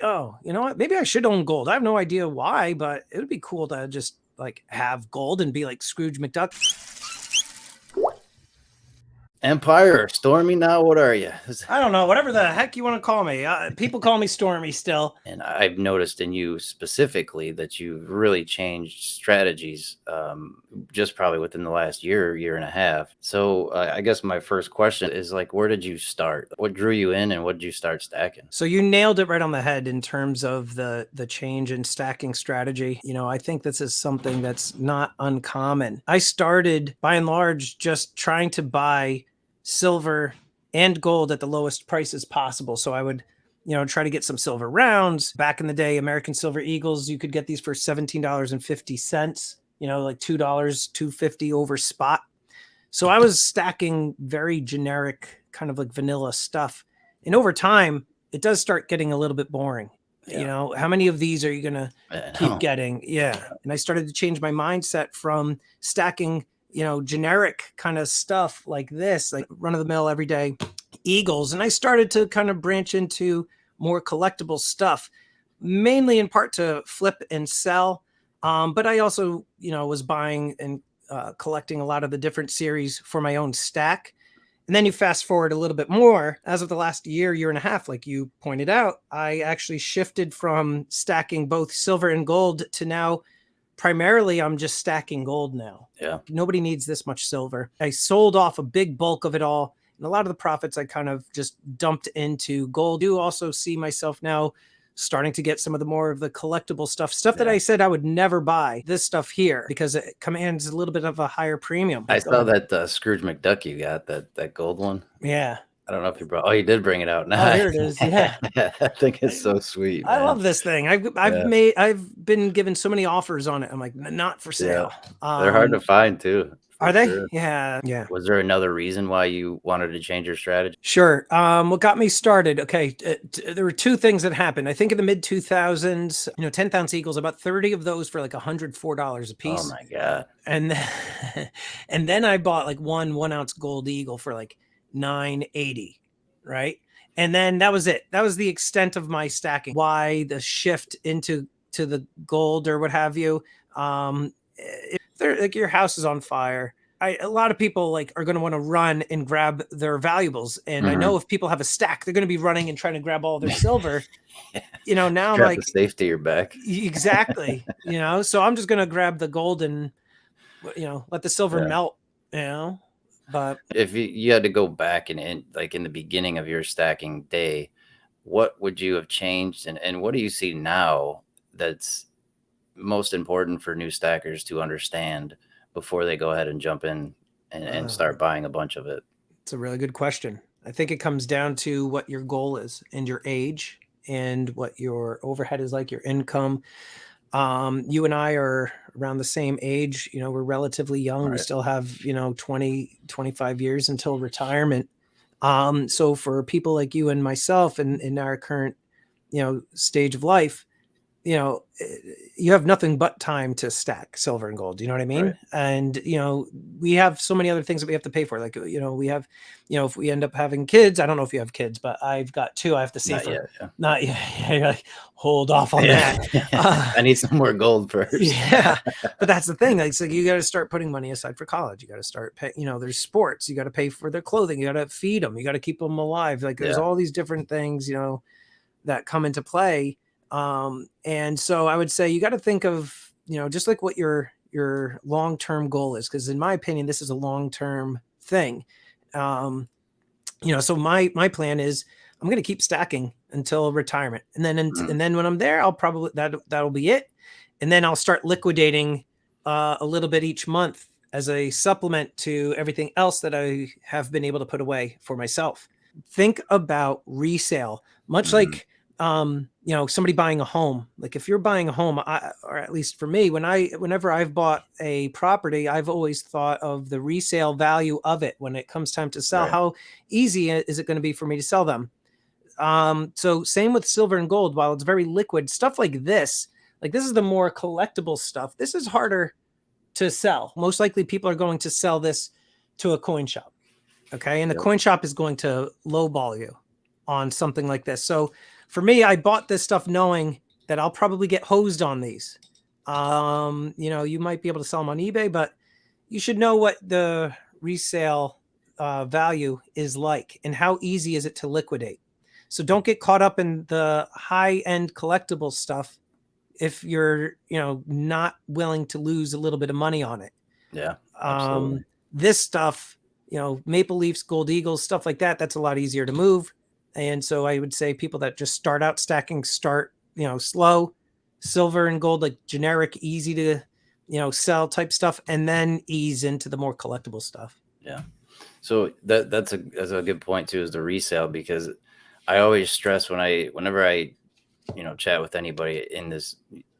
Oh, you know what? Maybe I should own gold. I have no idea why, but it would be cool to just like have gold and be like Scrooge McDuck. Empire, Stormy now, what are you? I don't know, whatever the heck you want to call me. People call me Stormy still. And I've noticed in you specifically that you've really changed strategies just probably within the last year and a half. So I guess my first question is like, where did you start? What drew you in and what did you start stacking? So you nailed it right on the head in terms of the change in stacking strategy. You know, I think this is something that's not uncommon. I started by and large just trying to buy silver and gold at the lowest prices possible. So I would, you know, try to get some silver rounds. Back in the day, American Silver Eagles, you could get these for $17.50, you know, like $2, $2.50 over spot. So I was stacking very generic, kind of like vanilla stuff. And over time, it does start getting a little bit boring. Yeah. You know, how many of these are you going to keep getting? Yeah. And I started to change my mindset from stacking, you know, generic kind of stuff like this, like run of the mill everyday Eagles. And I started to kind of branch into more collectible stuff, mainly in part to flip and sell. But I also, you know, was buying and collecting a lot of the different series for my own stack. And then you fast forward a little bit more. As of the last year and a half, like you pointed out, I actually shifted from stacking both silver and gold to now primarily I'm just stacking gold now. Yeah. Nobody needs this much silver. I sold off a big bulk of it all. And a lot of the profits I kind of just dumped into gold. I do also see myself now starting to get some of the more of the collectible stuff that I said I would never buy. This stuff here because it commands a little bit of a higher premium. I saw that Scrooge McDuck you got, that gold one. Yeah. I don't know if you brought. Oh, you did bring it out. Nice. Oh, here it is. Yeah, I think it's so sweet. Man. I love this thing. I've been given so many offers on it. I'm like, not for sale. Yeah. They're hard to find too. Are they? Sure. Yeah. Was there another reason why you wanted to change your strategy? Sure. What got me started? Okay, there were two things that happened. I think in the mid 2000s, you know, 10th-ounce Eagles, about 30 of those for like $104 a piece. Oh my god! And then I bought like one 1-ounce gold Eagle for like $9.80, right? And then that was it. That was the extent of my stacking. Why the shift into the gold or what have you? If they're like your house is on fire, a lot of people like are going to want to run and grab their valuables. And I know if people have a stack, they're going to be running and trying to grab all their silver. You know, now I'm like the safety your back. Exactly. You know, so I'm just going to grab the gold and, you know, let the silver melt, you know. But if you had to go back and like in the beginning of your stacking day, what would you have changed? And what do you see now that's most important for new stackers to understand before they go ahead and jump in and start buying a bunch of it? It's a really good question. I think it comes down to what your goal is and your age and what your overhead is like, your income. You and I are around the same age. You know, we're relatively young. Right. We still have, you know, 20, 25 years until retirement. So for people like you and myself in our current, you know, stage of life, you know, you have nothing but time to stack silver and gold. You know what I mean? Right. And, you know, we have so many other things that we have to pay for. Like, you know, we have, you know, if we end up having kids, I don't know if you have kids, but I've got two I have to save for. Not yet. You're like, hold off on that. I need some more gold first. Yeah. But that's the thing. Like, so you got to start putting money aside for college. You got to start paying, you know, there's sports. You got to pay for their clothing. You got to feed them. You got to keep them alive. Like there's all these different things, you know, that come into play. And so I would say you got to think of, you know, just like what your long-term goal is. Cause in my opinion, this is a long-term thing. You know, so my plan is I'm going to keep stacking until retirement. And then, and then when I'm there, I'll probably, that'll be it. And then I'll start liquidating, a little bit each month as a supplement to everything else that I have been able to put away for myself. Think about resale, much like, you know, somebody buying a home. Like if you're buying a home, or at least for me, whenever I've bought a property, I've always thought of the resale value of it when it comes time to sell. Right. How easy is it going to be for me to sell them? So same with silver and gold. While it's very liquid, stuff like this is the more collectible stuff. This is harder to sell. Most likely people are going to sell this to a coin shop. Okay. And the coin shop is going to lowball you on something like this. So For me, I bought this stuff knowing that I'll probably get hosed on these. You might be able to sell them on eBay, but you should know what the resale value is like and how easy is it to liquidate. So don't get caught up in the high end collectible stuff if you're, not willing to lose a little bit of money on it. Yeah, absolutely. This stuff, Maple Leafs, Gold Eagles, stuff like that, that's a lot easier to move. And so I would say people that just start out stacking, start, slow. Silver and gold, like generic, easy to, sell type stuff, and then ease into the more collectible stuff. Yeah. So that's a good point too, is the resale, because I always stress whenever I chat with anybody in this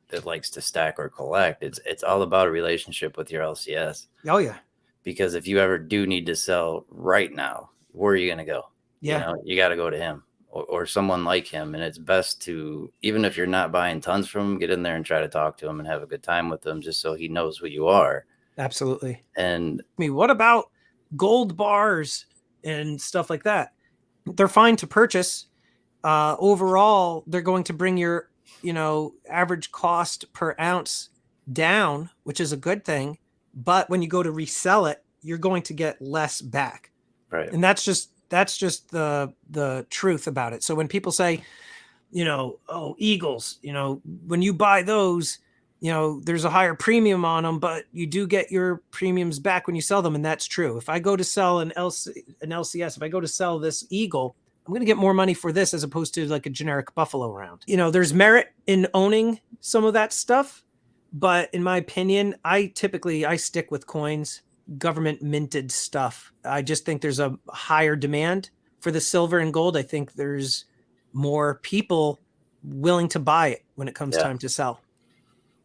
that likes to stack or collect, it's all about a relationship with your LCS. Oh yeah. Because if you ever do need to sell right now, where are you going to go? Yeah. You got to go to him or someone like him. And it's best to, even if you're not buying tons from him, get in there and try to talk to him and have a good time with him, just so he knows who you are. Absolutely. And what about gold bars and stuff like that? They're fine to purchase. Overall, they're going to bring your, average cost per ounce down, which is a good thing. But when you go to resell it, you're going to get less back. right. And that's just the truth about it. So when people say, oh, Eagles, when you buy those, there's a higher premium on them, but you do get your premiums back when you sell them. And that's true. If I go to sell an LCS, if I go to sell this Eagle, I'm going to get more money for this as opposed to like a generic Buffalo round. There's merit in owning some of that stuff. But in my opinion, I stick with coins, government minted stuff. I just think there's a higher demand for the silver and gold. I think there's more people willing to buy it when it comes time to sell.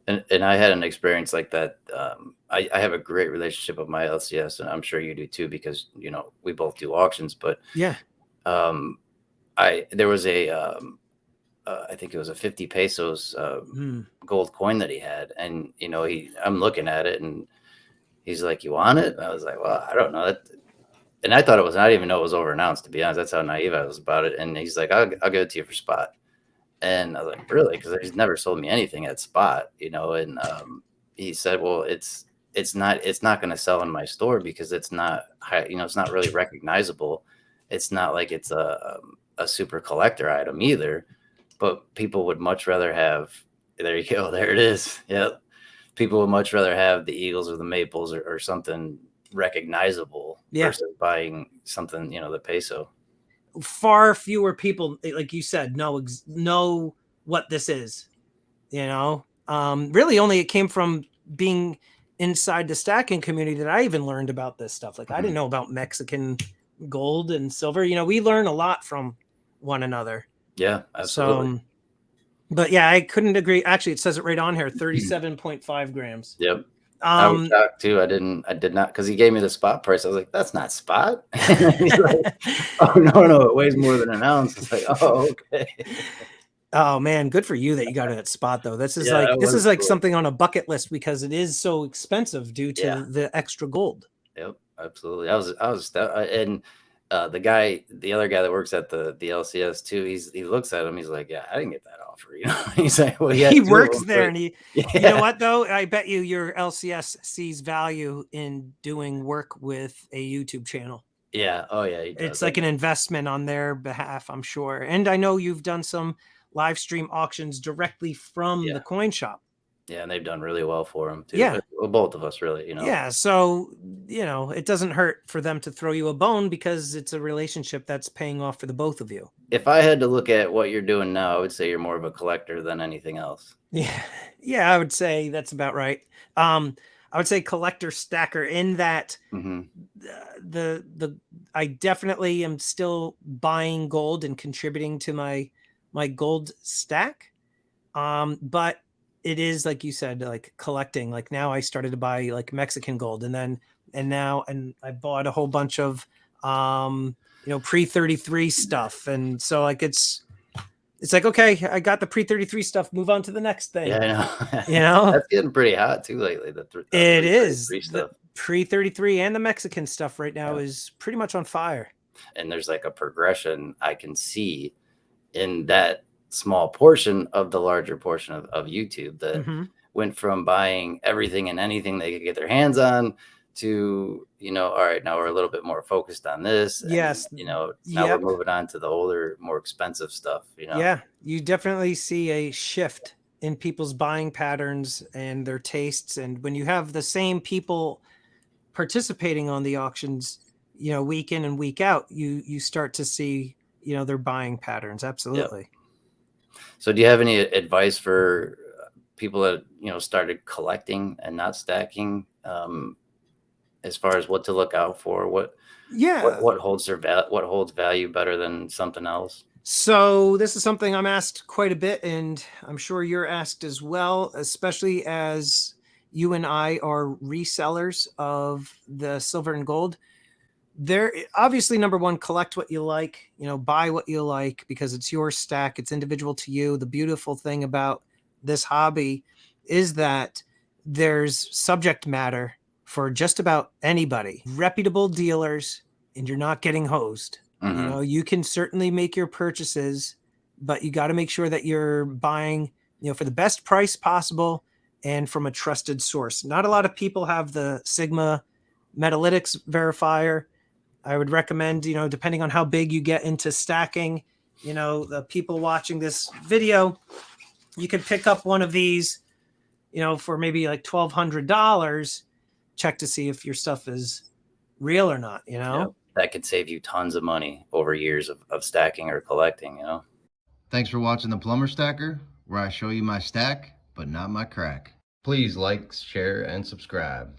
And I had an experience like that. I have a great relationship with my LCS, and I'm sure you do too, because we both do auctions. But yeah, there was I think it was a 50 pesos gold coin that he had, and I'm looking at it, and he's like, "You want it?" And I was like, "Well, I don't know." And I thought it was, I didn't even know it was overannounced, to be honest. That's how naive I was about it. And he's like, "I'll give it to you for spot." And I was like, "Really?" Because he's never sold me anything at spot, And he said, "Well, it's not going to sell in my store because it's not it's not really recognizable. It's not like it's a super collector item either." But people would much rather have, there you go, there it is. Yep. People would much rather have the Eagles or the Maples or something recognizable versus buying something, the peso. Far fewer people, like you said, know what this is. Really only it came from being inside the stacking community that I even learned about this stuff. Like I didn't know about Mexican gold and silver. We learn a lot from one another. Yeah, absolutely. So, but yeah, I couldn't agree. Actually, it says it right on here, 37.5 grams. Yep. I was shocked too. I did not, because he gave me the spot price. I was like, "That's not spot." He's like, "Oh no, it weighs more than an ounce." It's like, "Oh, okay." Oh man, good for you that you got it at spot though. This is like something on a bucket list because it is so expensive due to the extra gold. Yep, absolutely. I was and the other guy that works at the LCS too, he looks at him, he's like, "Yeah, I didn't get that offer." He's like, "Well, yeah." He works there, and you know what though? I bet your LCS sees value in doing work with a YouTube channel. Yeah. Oh yeah. He does. It's like an investment on their behalf, I'm sure. And I know you've done some live stream auctions directly from the coin shop. Yeah, and they've done really well for him too. Yeah. Well, both of us really, Yeah, so, it doesn't hurt for them to throw you a bone because it's a relationship that's paying off for the both of you. If I had to look at what you're doing now, I would say you're more of a collector than anything else. Yeah. Yeah, I would say that's about right. I would say collector stacker in that I definitely am still buying gold and contributing to my gold stack. But it is, like you said, like collecting. Like now I started to buy like Mexican gold, and I bought a whole bunch of pre-33 stuff. And so like it's like, okay, I got the pre-33 stuff, move on to the next thing. Yeah, I know. That's getting pretty hot too lately. It is. The pre-33 and the Mexican stuff right now is pretty much on fire. And there's like a progression I can see in that small portion of the larger portion of YouTube that Hmm. went from buying everything and anything they could get their hands on to, all right, now we're a little bit more focused on this. And, Yes. now we're Yep. moving on to the older, more expensive stuff. Yeah. You definitely see a shift in people's buying patterns and their tastes. And when you have the same people participating on the auctions, week in and week out, you start to see, their buying patterns. Yep. Absolutely. So do you have any advice for people that, started collecting and not stacking, as far as what to look out for? Yeah. What holds value better than something else? So this is something I'm asked quite a bit, and I'm sure you're asked as well, especially as you and I are resellers of the silver and gold. There, obviously, number one, collect what you like, buy what you like because it's your stack, it's individual to you. The beautiful thing about this hobby is that there's subject matter for just about anybody, reputable dealers, and you're not getting hosed. Hmm. You can certainly make your purchases, but you got to make sure that you're buying, for the best price possible and from a trusted source. Not a lot of people have the Sigma Metalytics verifier. I would recommend, depending on how big you get into stacking, the people watching this video, you could pick up one of these, for maybe like $1,200. Check to see if your stuff is real or not, Yeah, that could save you tons of money over years of stacking or collecting. Thanks for watching the Plumber Stacker, where I show you my stack, but not my crack. Please like, share, and subscribe.